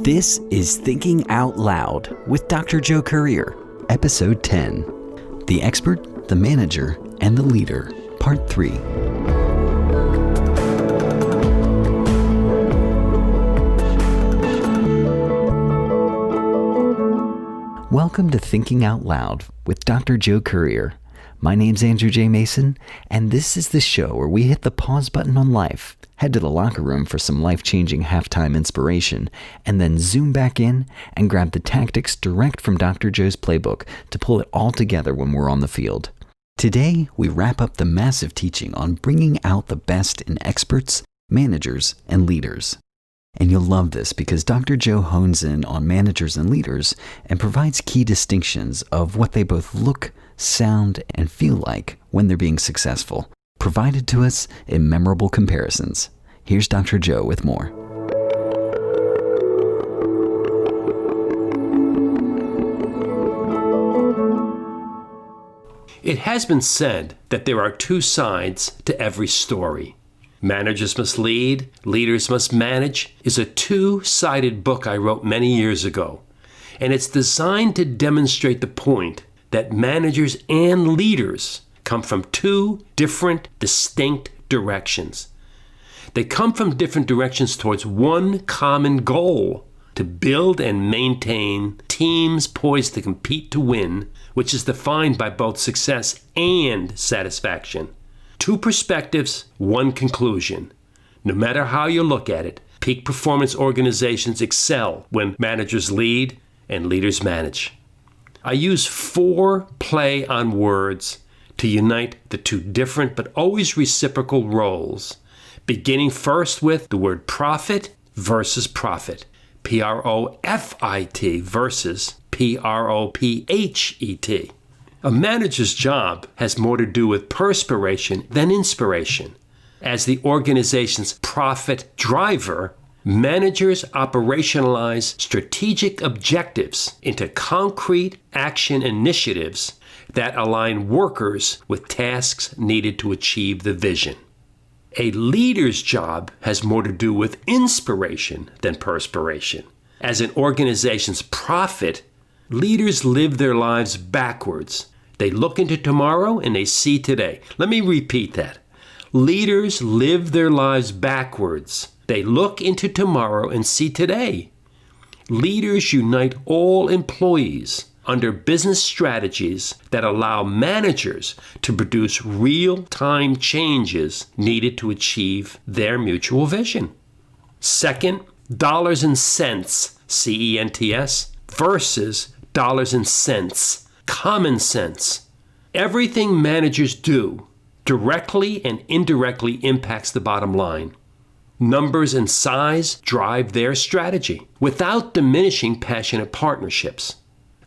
This is Thinking Out Loud with Dr. Joe Currier, Episode 10, The Expert, the Manager, and the Leader, Part 3. Welcome to Thinking Out Loud with Dr. Joe Currier. My name's Andrew J. Mason, and this is the show where we hit the pause button on life, head to the locker room for some life-changing halftime inspiration, and then zoom back in and grab the tactics direct from Dr. Joe's playbook to pull it all together when we're on the field. Today, we wrap up the massive teaching on bringing out the best in experts, managers, and leaders. And you'll love this because Dr. Joe hones in on managers and leaders and provides key distinctions of what they both look, sound, and feel like when they're being successful, provided to us in memorable comparisons. Here's Dr. Joe with more. It has been said that there are two sides to every story. Managers Must Lead, Leaders Must Manage is a two-sided book I wrote many years ago, and it's designed to demonstrate the point that managers and leaders come from two different, distinct directions. They come from different directions towards one common goal: to build and maintain teams poised to compete to win, which is defined by both success and satisfaction. Two perspectives, one conclusion. No matter how you look at it, peak performance organizations excel when managers lead and leaders manage. I use four play on words to unite the two different but always reciprocal roles, beginning first with the word profit versus profit, P-R-O-F-I-T versus P-R-O-P-H-E-T. A manager's job has more to do with perspiration than inspiration. As the organization's profit driver, managers operationalize strategic objectives into concrete action initiatives that align workers with tasks needed to achieve the vision. A leader's job has more to do with inspiration than perspiration. As an organization's profit, leaders live their lives backwards. They look into tomorrow and they see today. Let me repeat that. Leaders live their lives backwards. They look into tomorrow and see today. Leaders unite all employees under business strategies that allow managers to produce real-time changes needed to achieve their mutual vision. Second, dollars and cents, C-E-N-T-S, versus dollars and cents, common sense. Everything managers do directly and indirectly impacts the bottom line. Numbers and size drive their strategy without diminishing passionate partnerships.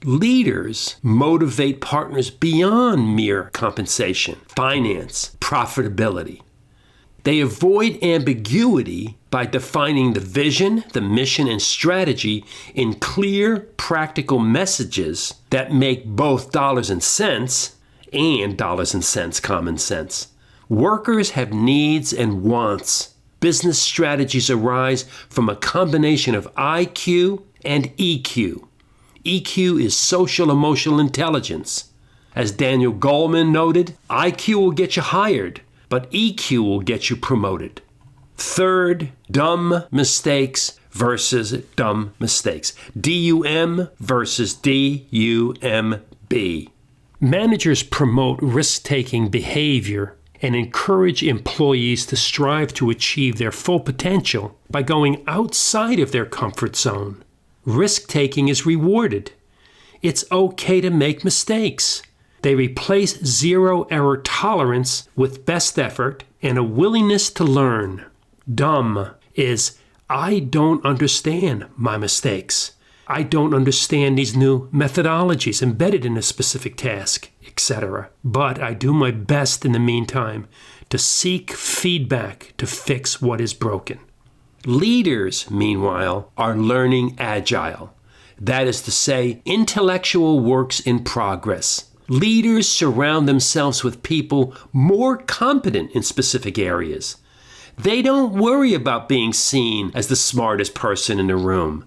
Leaders motivate partners beyond mere compensation, finance, profitability. They avoid ambiguity by defining the vision, the mission, and strategy in clear, practical messages that make both dollars and cents common sense. Workers have needs and wants. Business strategies arise from a combination of IQ and EQ. EQ is social emotional intelligence. As Daniel Goleman noted, IQ will get you hired, but EQ will get you promoted. Third, dumb mistakes versus dumb mistakes. DUM versus DUMB. Managers promote risk-taking behavior and encourage employees to strive to achieve their full potential by going outside of their comfort zone. Risk-taking is rewarded. It's okay to make mistakes. They replace zero-error tolerance with best effort and a willingness to learn. Dumb is, I don't understand my mistakes. I don't understand these new methodologies embedded in a specific task, etc. But I do my best in the meantime to seek feedback to fix what is broken. Leaders, meanwhile, are learning agile. That is to say, intellectual works in progress. Leaders surround themselves with people more competent in specific areas. They don't worry about being seen as the smartest person in the room.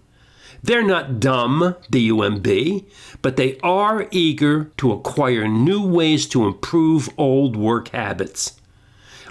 They're not dumb, D-U-M-B, but they are eager to acquire new ways to improve old work habits.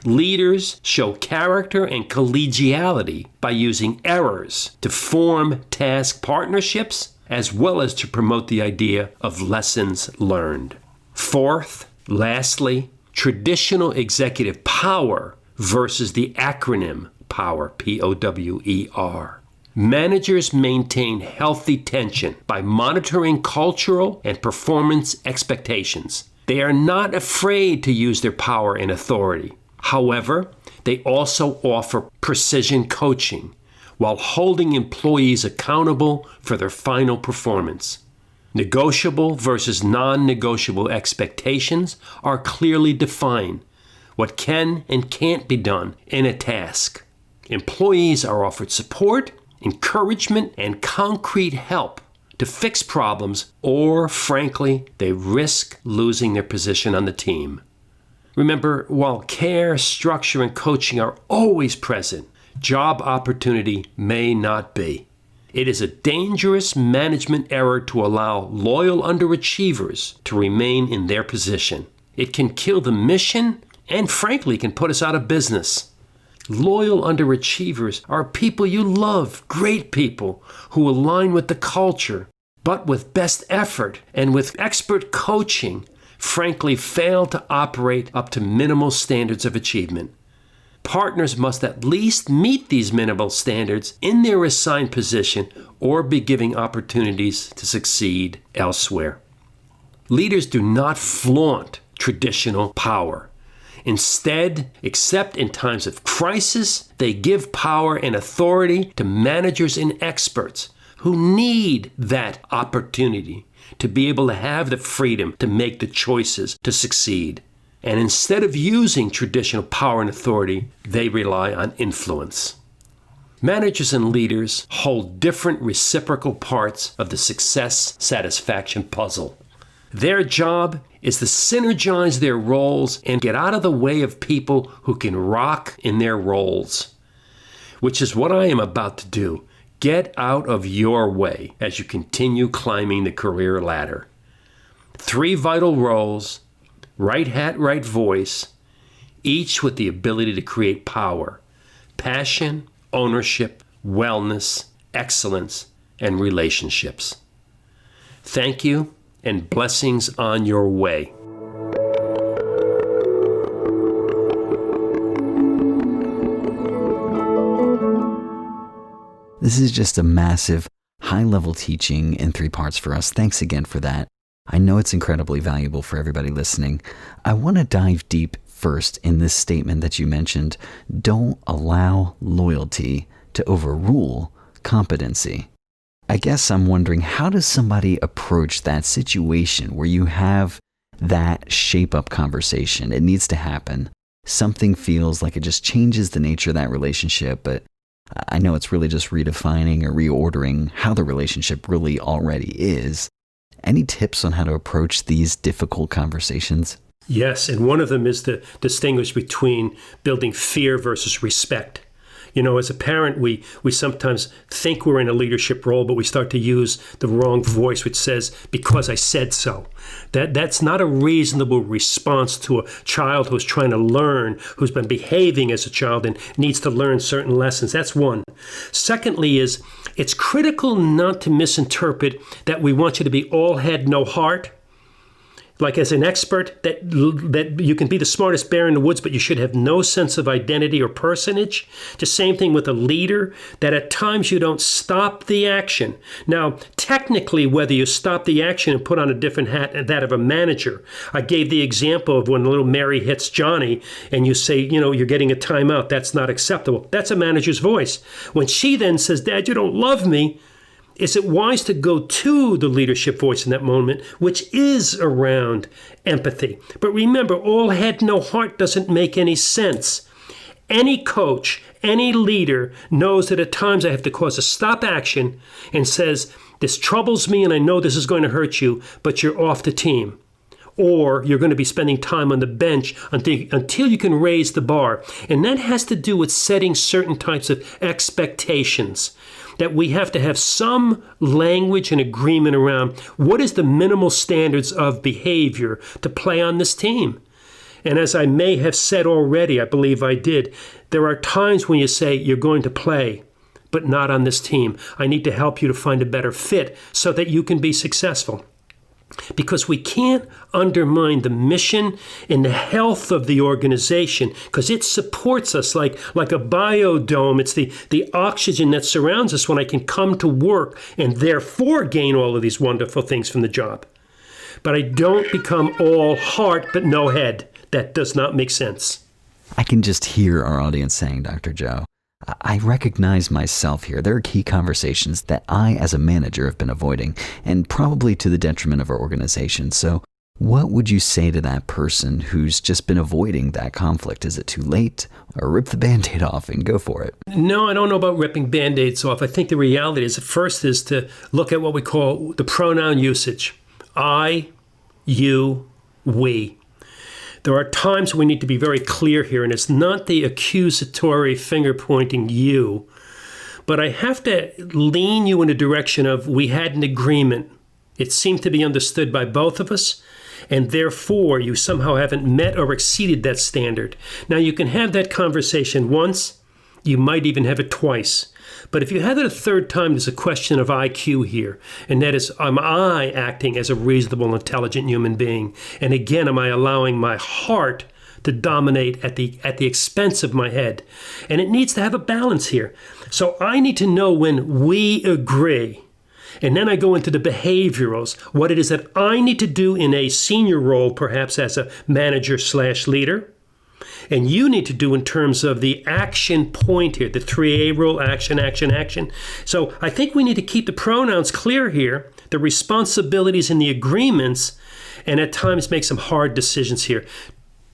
Leaders show character and collegiality by using errors to form task partnerships, as well as to promote the idea of lessons learned. Fourth, lastly, traditional executive power versus the acronym POWER, P-O-W-E-R. Managers maintain healthy tension by monitoring cultural and performance expectations. They are not afraid to use their power and authority. However, they also offer precision coaching while holding employees accountable for their final performance. Negotiable versus non-negotiable expectations are clearly defined. What can and can't be done in a task. Employees are offered support, encouragement, and concrete help to fix problems, or frankly, they risk losing their position on the team. Remember, while care, structure, and coaching are always present, job opportunity may not be. It is a dangerous management error to allow loyal underachievers to remain in their position. It can kill the mission and frankly can put us out of business. Loyal underachievers are people you love, great people who align with the culture, but with best effort and with expert coaching, frankly fail to operate up to minimal standards of achievement. Partners must at least meet these minimal standards in their assigned position or be giving opportunities to succeed elsewhere. Leaders do not flaunt traditional power. Instead, except in times of crisis, they give power and authority to managers and experts who need that opportunity to be able to have the freedom to make the choices to succeed. And instead of using traditional power and authority, they rely on influence. Managers and leaders hold different reciprocal parts of the success satisfaction puzzle. Their job is to synergize their roles and get out of the way of people who can rock in their roles, which is what I am about to do. Get out of your way as you continue climbing the career ladder. 3 vital roles, right hat, right voice, each with the ability to create power, passion, ownership, wellness, excellence, and relationships. Thank you, and blessings on your way. This is just a massive, high-level teaching in 3 parts for us. Thanks again for that. I know it's incredibly valuable for everybody listening. I want to dive deep first in this statement that you mentioned. Don't allow loyalty to overrule competency. I guess I'm wondering, how does somebody approach that situation where you have that shape-up conversation? It needs to happen. Something feels like it just changes the nature of that relationship, but I know it's really just redefining or reordering how the relationship really already is. Any tips on how to approach these difficult conversations? Yes, and one of them is to distinguish between building fear versus respect. You know, as a parent, we sometimes think we're in a leadership role, but we start to use the wrong voice, which says, because I said so. That's not a reasonable response to a child who's trying to learn, who's been behaving as a child and needs to learn certain lessons. That's one. Secondly is, it's critical not to misinterpret that we want you to be all head, no heart. Like as an expert, that you can be the smartest bear in the woods, but you should have no sense of identity or personage. The same thing with a leader, that at times you don't stop the action. Now, technically, whether you stop the action and put on a different hat than that of a manager. I gave the example of when little Mary hits Johnny and you say, you know, you're getting a timeout. That's not acceptable. That's a manager's voice. When she then says, Dad, you don't love me, is it wise to go to the leadership voice in that moment, which is around empathy? But remember, all head, no heart doesn't make any sense. Any coach, any leader knows that at times I have to cause a stop action and says, this troubles me and I know this is going to hurt you, but you're off the team. Or you're going to be spending time on the bench until you can raise the bar. And that has to do with setting certain types of expectations. that we have to have some language and agreement around what is the minimal standards of behavior to play on this team. And as I may have said already, I believe I did, there are times when you say you're going to play, but not on this team. I need to help you to find a better fit so that you can be successful. Because we can't undermine the mission and the health of the organization, because it supports us like a biodome. It's the oxygen that surrounds us when I can come to work and therefore gain all of these wonderful things from the job. But I don't become all heart but no head. That does not make sense. I can just hear our audience saying, Dr. Joe, I recognize myself here. There are key conversations that I, as a manager, have been avoiding, and probably to the detriment of our organization. So what would you say to that person who's just been avoiding that conflict? Is it too late? Or rip the Band-Aid off and go for it? No, I don't know about ripping Band-Aids off. I think the reality is, first is to look at what we call the pronoun usage. I, you, we. There are times we need to be very clear here, and it's not the accusatory finger-pointing you, but I have to lean you in the direction of we had an agreement. It seemed to be understood by both of us, and therefore you somehow haven't met or exceeded that standard. Now, you can have that conversation once. You might even have it twice. But if you have it a third time, there's a question of IQ here. And that is, am I acting as a reasonable, intelligent human being? And again, am I allowing my heart to dominate at the expense of my head? And it needs to have a balance here. So I need to know when we agree. And then I go into the behaviorals, what it is that I need to do in a senior role, perhaps as a manager/leader. And you need to do in terms of the action point here, the 3A rule, action, action, action. So I think we need to keep the pronouns clear here, the responsibilities and the agreements, and at times make some hard decisions here.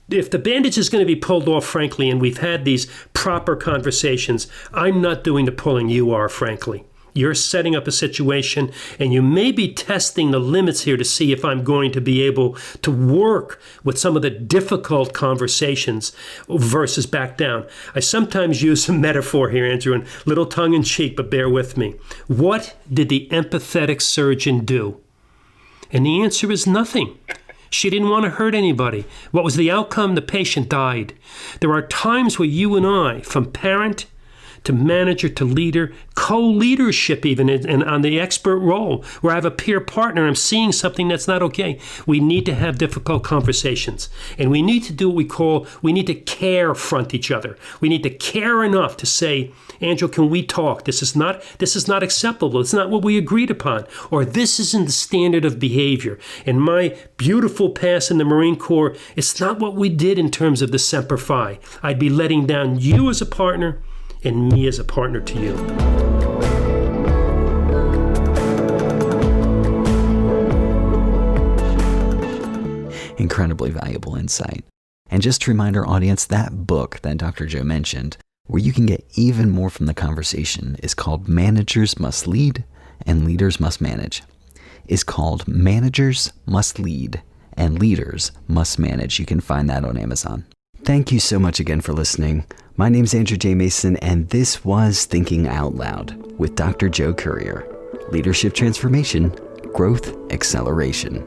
If the bandage is going to be pulled off, frankly, and we've had these proper conversations, I'm not doing the pulling, you are, frankly. You're setting up a situation, and you may be testing the limits here to see if I'm going to be able to work with some of the difficult conversations versus back down. I sometimes use a metaphor here, Andrew, and little tongue-in-cheek, but bear with me. What did the empathetic surgeon do? And the answer is nothing. She didn't want to hurt anybody. What was the outcome? The patient died. There are times where you and I, from parent to manager to leader, co-leadership even, and on the expert role, where I have a peer partner, I'm seeing something that's not okay. We need to have difficult conversations. And we need to do what we need to care-front each other. We need to care enough to say, Angela, can we talk? This is not acceptable. It's not what we agreed upon. Or this isn't the standard of behavior. In my beautiful past in the Marine Corps, it's not what we did in terms of the Semper Fi. I'd be letting down you as a partner and me as a partner to you. Incredibly valuable insight. And just to remind our audience, that book that Dr. Joe mentioned, where you can get even more from the conversation, is called Managers Must Lead and Leaders Must Manage. It's called Managers Must Lead and Leaders Must Manage. You can find that on Amazon. Thank you so much again for listening. My name's Andrew J. Mason, and this was Thinking Out Loud with Dr. Joe Currier. Leadership transformation, growth acceleration.